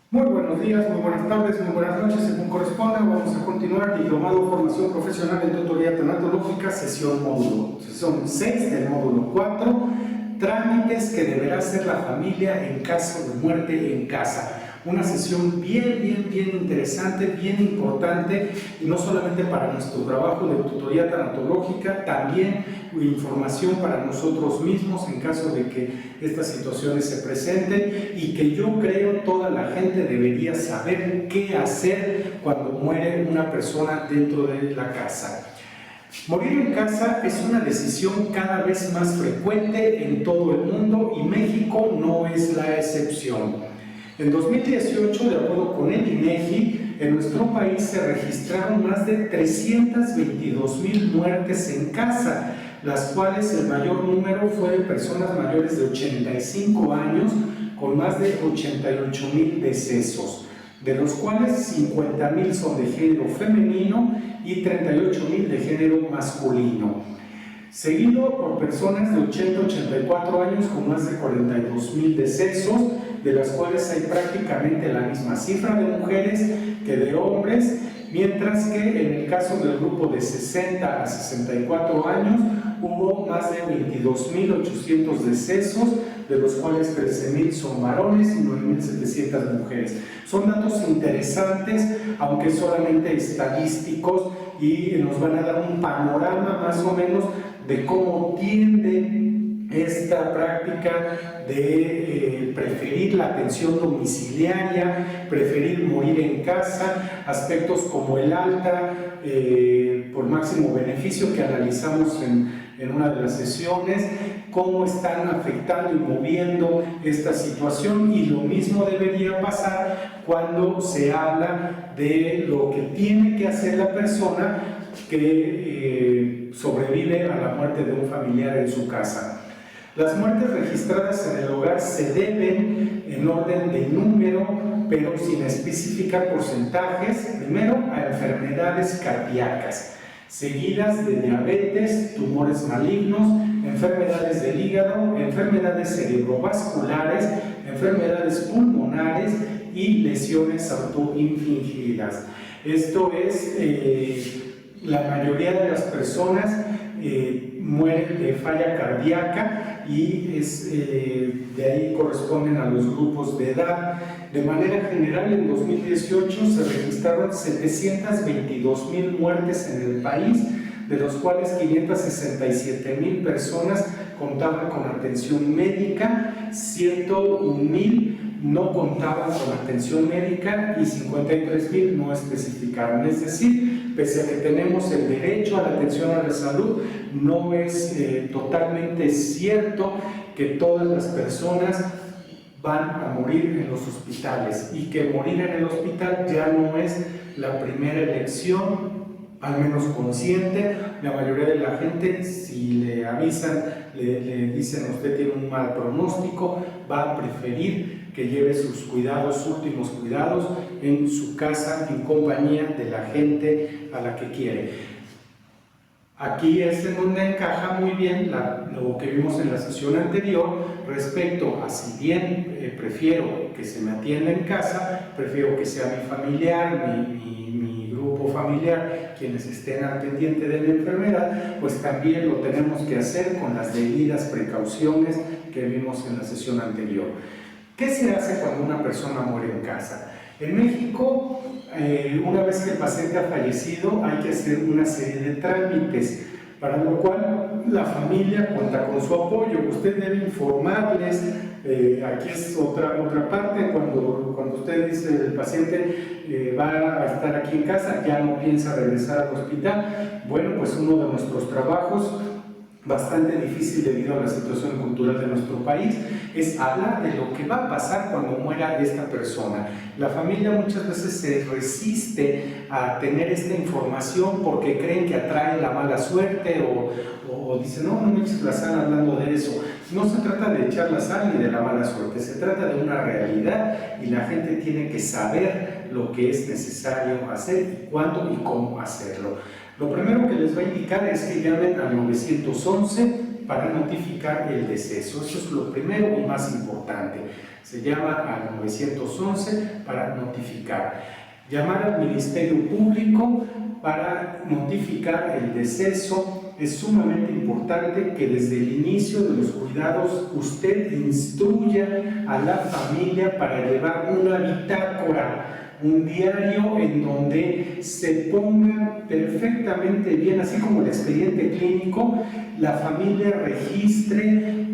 Muy buenos días, muy buenas tardes, muy buenas noches, según corresponda. Vamos a continuar Diplomado Formación Profesional en Tutoría Tanatológica, sesión 6 del módulo 4, trámites que deberá hacer la familia en caso de muerte en casa. Una sesión bien interesante, bien importante, y no solamente para nuestro trabajo de tutoría tanatológica, también información para nosotros mismos en caso de que estas situaciones se presenten, y que yo creo toda la gente debería saber qué hacer cuando muere una persona dentro de la casa. Morir en casa es una decisión cada vez más frecuente en todo el mundo y México no es la excepción. En 2018, de acuerdo con el INEGI, en nuestro país se registraron más de 322,000 muertes en casa, las cuales el mayor número fue de personas mayores de 85 años, con más de 88,000 decesos, de los cuales 50,000 son de género femenino y 38,000 de género masculino, seguido por personas de 80 a 84 años con más de 42,000 decesos, de las cuales hay prácticamente la misma cifra de mujeres que de hombres, mientras que en el caso del grupo de 60 a 64 años hubo más de 22,800 decesos, de los cuales 13,000 son varones y 9,700 mujeres. Son datos interesantes, aunque solamente estadísticos, y nos van a dar un panorama más o menos de cómo tiende esta práctica de preferir la atención domiciliaria, preferir morir en casa, aspectos como el alta por máximo beneficio que analizamos en una de las sesiones, cómo están afectando y moviendo esta situación, y lo mismo debería pasar cuando se habla de lo que tiene que hacer la persona que sobrevive a la muerte de un familiar en su casa. Las muertes registradas en el hogar se deben en orden de número, pero sin especificar porcentajes, primero a enfermedades cardíacas, seguidas de diabetes, tumores malignos, enfermedades del hígado, enfermedades cerebrovasculares, enfermedades pulmonares y lesiones autoinfligidas. Esto es, la mayoría de las personas mueren de falla cardíaca, y de ahí corresponden a los grupos de edad. De manera general, en 2018 se registraron 722,000 muertes en el país, de los cuales 567,000 personas contaban con atención médica, 101,000 no contaban con atención médica y 53,000 no especificaron. Es decir, pese a que tenemos el derecho a la atención a la salud, no es totalmente cierto que todas las personas van a morir en los hospitales, y que morir en el hospital ya no es la primera elección, al menos consciente. La mayoría de la gente, si le avisan, le dicen usted tiene un mal pronóstico, va a preferir que lleve sus cuidados, últimos cuidados, en su casa, en compañía de la gente a la que quiere. Aquí es en donde encaja muy bien lo que vimos en la sesión anterior respecto a, si bien prefiero que se me atienda en casa, prefiero que sea mi familiar, mi grupo familiar, quienes estén al pendiente de la enfermedad, pues también lo tenemos que hacer con las debidas precauciones que vimos en la sesión anterior. ¿Qué se hace cuando una persona muere en casa? En México, una vez que el paciente ha fallecido, hay que hacer una serie de trámites, para lo cual la familia cuenta con su apoyo. Usted debe informarles, aquí es otra parte, cuando usted dice el paciente va a estar aquí en casa, ya no piensa regresar al hospital. Bueno, pues uno de nuestros trabajos, bastante difícil debido a la situación cultural de nuestro país, es hablar de lo que va a pasar cuando muera esta persona. La familia muchas veces se resiste a tener esta información porque creen que atrae la mala suerte, o dicen, no me eches la sal hablando de eso. No se trata de echar la sal ni de la mala suerte, se trata de una realidad, y la gente tiene que saber lo que es necesario hacer y cuándo y cómo hacerlo. Lo primero que les va a indicar es que llamen al 911 para notificar el deceso. Eso es lo primero y más importante. Se llama al 911 para notificar. Llamar al Ministerio Público para notificar el deceso. Es sumamente importante que desde el inicio de los cuidados usted instruya a la familia para llevar una bitácora, un diario en donde se ponga perfectamente bien, así como el expediente clínico, la familia registre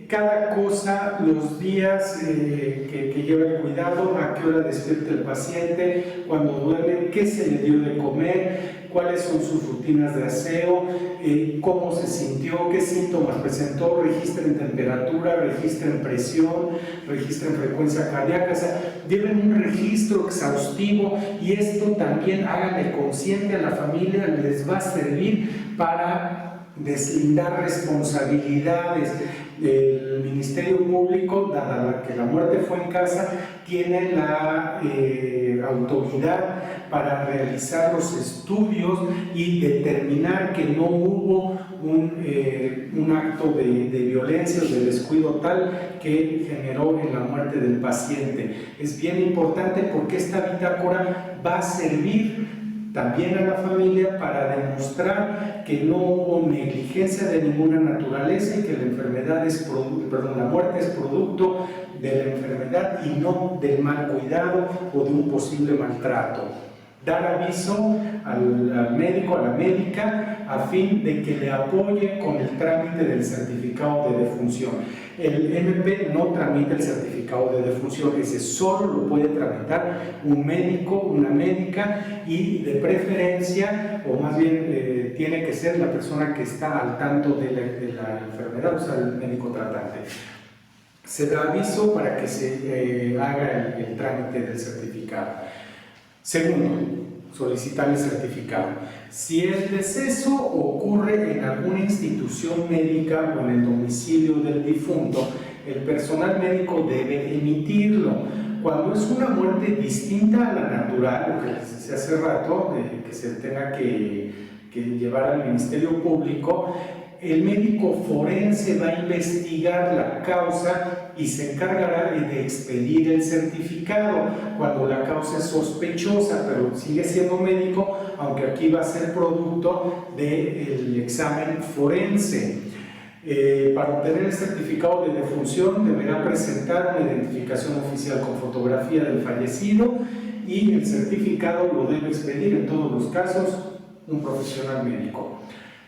cada cosa, los días que lleva el cuidado, a qué hora despierta el paciente, cuando duerme, qué se le dio de comer, cuáles son sus rutinas de aseo, cómo se sintió, qué síntomas presentó, registren temperatura, registren presión, registren frecuencia cardíaca, o sea, lleven un registro exhaustivo y esto también háganle consciente a la familia, les va a servir para deslindar responsabilidades. El Ministerio Público, dada que la muerte fue en casa, tiene la autoridad para realizar los estudios y determinar que no hubo un acto de violencia o de descuido tal que generó en la muerte del paciente. Es bien importante porque esta bitácora va a servir también a la familia para demostrar que no hubo negligencia de ninguna naturaleza y que la enfermedad la muerte es producto de la enfermedad y no del mal cuidado o de un posible maltrato. Dar aviso al médico, a la médica, a fin de que le apoye con el trámite del certificado de defunción. El MP no tramita el certificado de defunción, ese solo lo puede tramitar un médico, una médica, y de preferencia, o más bien tiene que ser la persona que está al tanto de la enfermedad, o sea, el médico tratante. Se da aviso para que se haga el trámite del certificado. Segundo, solicitar el certificado. Si el deceso ocurre en alguna institución médica o en el domicilio del difunto, el personal médico debe emitirlo. Cuando es una muerte distinta a la natural, lo que les decía hace rato, que se tenga que llevar al Ministerio Público, el médico forense va a investigar la causa y se encargará de expedir el certificado cuando la causa es sospechosa, pero sigue siendo médico, aunque aquí va a ser producto del examen forense. Para obtener el certificado de defunción deberá presentar una identificación oficial con fotografía del fallecido y el certificado lo debe expedir en todos los casos un profesional médico.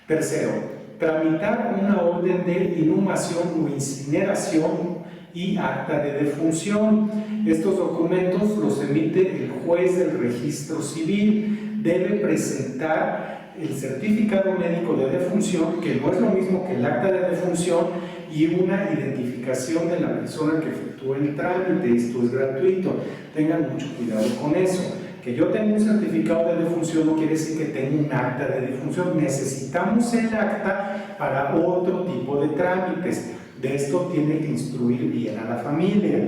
Tercero, tramitar una orden de inhumación o incineración y acta de defunción. Estos documentos los emite el juez del registro civil. Debe presentar el certificado médico de defunción, que no es lo mismo que el acta de defunción, y una identificación de la persona que efectúa el trámite. Esto es gratuito. Tengan mucho cuidado con eso. Que yo tenga un certificado de defunción no quiere decir que tenga un acta de defunción. Necesitamos el acta para otro tipo de trámites. De esto tiene que instruir bien a la familia.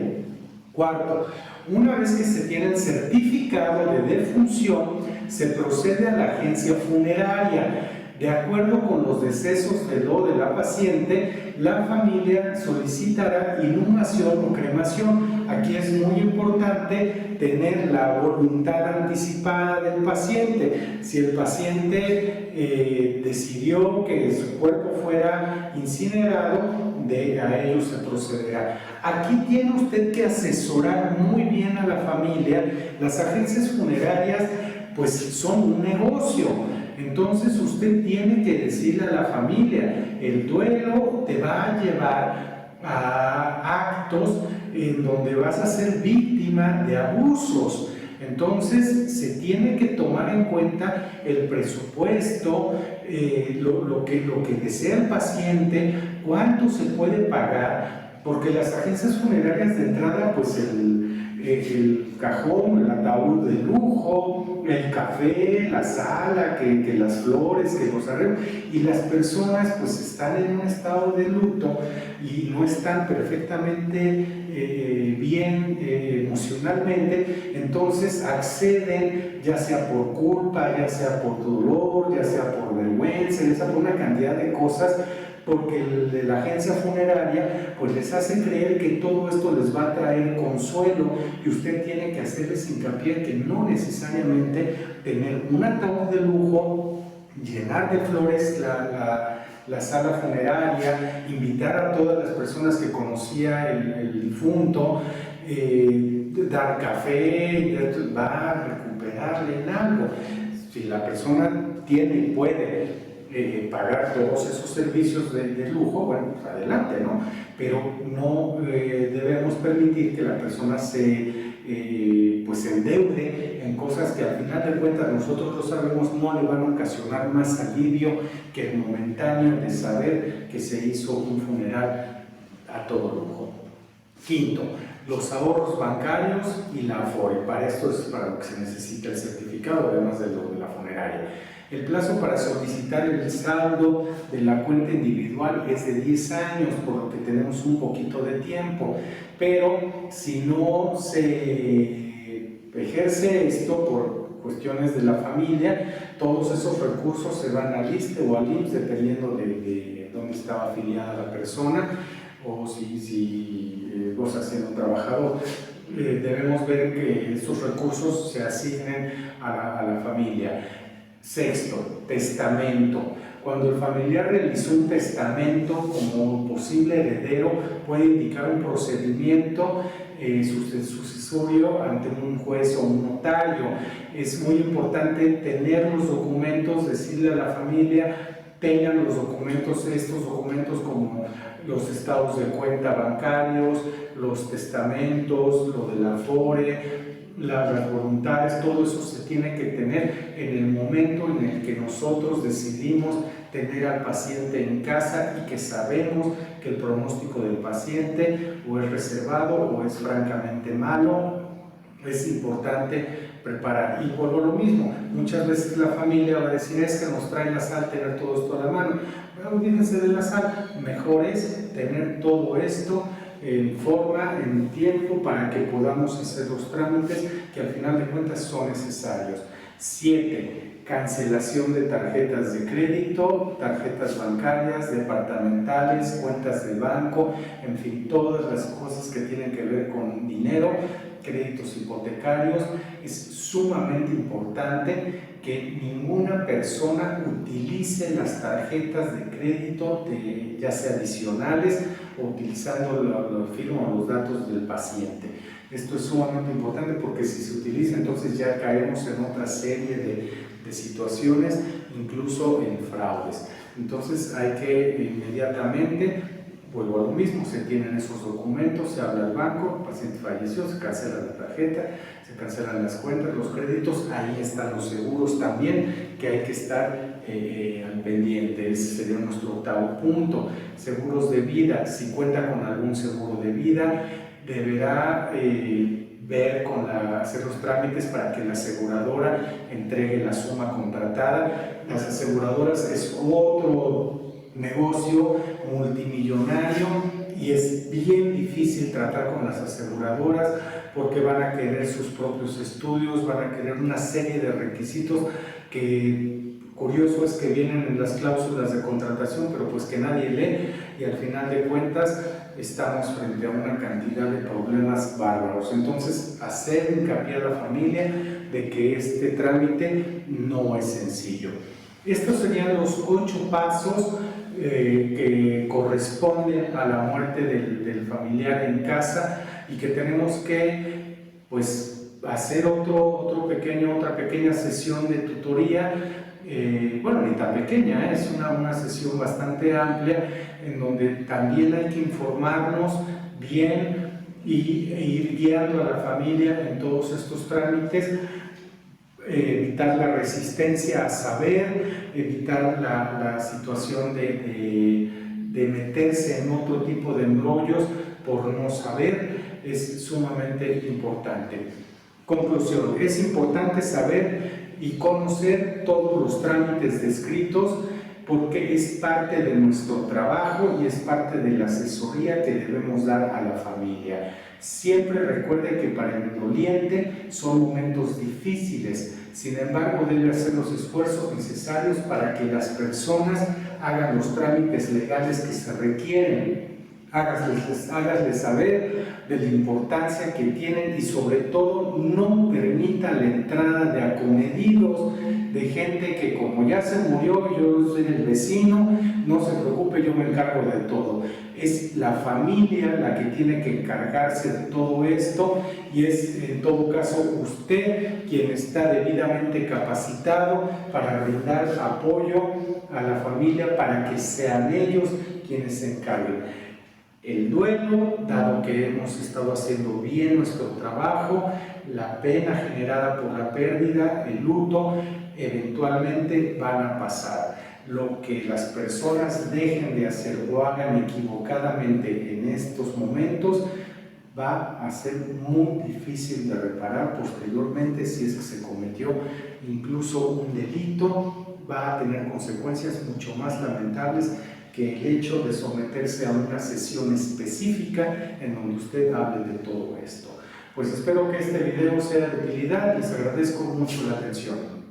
Cuarto, una vez que se tiene el certificado de defunción, se procede a la agencia funeraria. De acuerdo con los decesos de la paciente, la familia solicitará inhumación o cremación. Aquí es muy importante tener la voluntad anticipada del paciente. Si el paciente decidió que su cuerpo fuera incinerado, a ello se procederá. Aquí tiene usted que asesorar muy bien a la familia. Las agencias funerarias pues son un negocio. Entonces usted tiene que decirle a la familia, el duelo te va a llevar a actos en donde vas a ser víctima de abusos. Entonces se tiene que tomar en cuenta el presupuesto, lo que desea el paciente, cuánto se puede pagar, porque las agencias funerarias de entrada, pues el cajón, el ataúd de lujo, el café, la sala, que las flores, que los arreglos, y las personas pues están en un estado de luto y no están perfectamente bien emocionalmente, entonces acceden ya sea por culpa, ya sea por dolor, ya sea por vergüenza, ya sea por una cantidad de cosas, porque el de la agencia funeraria pues les hace creer que todo esto les va a traer consuelo, y usted tiene que hacerles hincapié que no necesariamente tener un ataúd de lujo, llenar de flores la sala funeraria, invitar a todas las personas que conocía el difunto, dar café, va a recuperarle en algo. Si la persona tiene y puede pagar todos esos servicios de lujo, bueno, pues adelante, ¿no? Pero no debemos permitir que la persona pues endeude en cosas que al final de cuentas nosotros lo sabemos no le van a ocasionar más alivio que el momentáneo de saber que se hizo un funeral a todo lujo. Quinto, los ahorros bancarios y la Afore. Para esto es para lo que se necesita el certificado, además de lo de la funeraria. El plazo para solicitar el saldo de la cuenta individual es de 10 años, por lo que tenemos un poquito de tiempo, pero si no se ejerce esto por cuestiones de la familia, todos esos recursos se van al ISSSTE o al IMSS, dependiendo de dónde estaba afiliada la persona, o si goza siendo trabajador. Debemos ver que estos recursos se asignen a la familia. Sexto, testamento. Cuando el familiar realizó un testamento como posible heredero, puede indicar un procedimiento sucesorio ante un juez o un notario. Es muy importante tener los documentos, decirle a la familia, tengan los documentos, estos documentos como los estados de cuenta bancarios, los testamentos, lo de la Afore, las voluntades, todo eso se tiene que tener en el momento en el que nosotros decidimos tener al paciente en casa y que sabemos que el pronóstico del paciente o es reservado o es francamente malo. Es importante preparar. Y vuelvo a lo mismo, muchas veces la familia va a decir, es que nos trae la sal tener todo esto a la mano. Pero olvídense de la sal, mejor es tener todo esto en forma, en tiempo, para que podamos hacer los trámites que al final de cuentas son necesarios. 7. Cancelación de tarjetas de crédito, tarjetas bancarias, departamentales, cuentas de banco, en fin, todas las cosas que tienen que ver con dinero, créditos hipotecarios. Es sumamente importante que ninguna persona utilice las tarjetas de crédito, ya sea adicionales o utilizando la firma o los datos del paciente. Esto es sumamente importante porque si se utiliza, entonces ya caemos en otra serie de situaciones, incluso en fraudes. Entonces hay que inmediatamente, vuelvo a lo mismo, se tienen esos documentos, se habla al banco, el paciente falleció, se cancela la tarjeta, se cancelan las cuentas, los créditos, ahí están los seguros también, que hay que estar al pendiente. Ese sería nuestro octavo punto. Seguros de vida, si cuenta con algún seguro de vida, deberá hacer los trámites para que la aseguradora entregue la suma contratada. Las aseguradoras es otro negocio multimillonario y es bien difícil tratar con las aseguradoras porque van a querer sus propios estudios, van a querer una serie de requisitos que curioso es que vienen en las cláusulas de contratación, pero pues que nadie lee, y al final de cuentas estamos frente a una cantidad de problemas bárbaros. Entonces, hacer hincapié a la familia de que este trámite no es sencillo. Estos serían los 8 pasos que corresponden a la muerte del familiar en casa y que tenemos que pues hacer otra pequeña sesión de tutoría. Bueno, ni tan pequeña, es una sesión bastante amplia en donde también hay que informarnos bien e ir guiando a la familia en todos estos trámites, evitar la resistencia a saber, evitar la situación de meterse en otro tipo de embrollos por no saber. Es sumamente importante. Conclusión, es importante saber y conocer todos los trámites descritos porque es parte de nuestro trabajo y es parte de la asesoría que debemos dar a la familia. Siempre recuerde que para el doliente son momentos difíciles, sin embargo debe hacer los esfuerzos necesarios para que las personas hagan los trámites legales que se requieren. Hágasles saber de la importancia que tienen y sobre todo no permitan la entrada de acomedidos, de gente que como ya se murió, yo soy el vecino, no se preocupe, yo me encargo de todo. Es la familia la que tiene que encargarse de todo esto y es en todo caso usted quien está debidamente capacitado para brindar apoyo a la familia para que sean ellos quienes se encarguen. El duelo, dado que hemos estado haciendo bien nuestro trabajo, la pena generada por la pérdida, el luto, eventualmente van a pasar. Lo que las personas dejen de hacer o hagan equivocadamente en estos momentos va a ser muy difícil de reparar posteriormente si es que se cometió incluso un delito, va a tener consecuencias mucho más lamentables que el hecho de someterse a una sesión específica en donde usted hable de todo esto. Pues espero que este video sea de utilidad, les agradezco mucho la atención.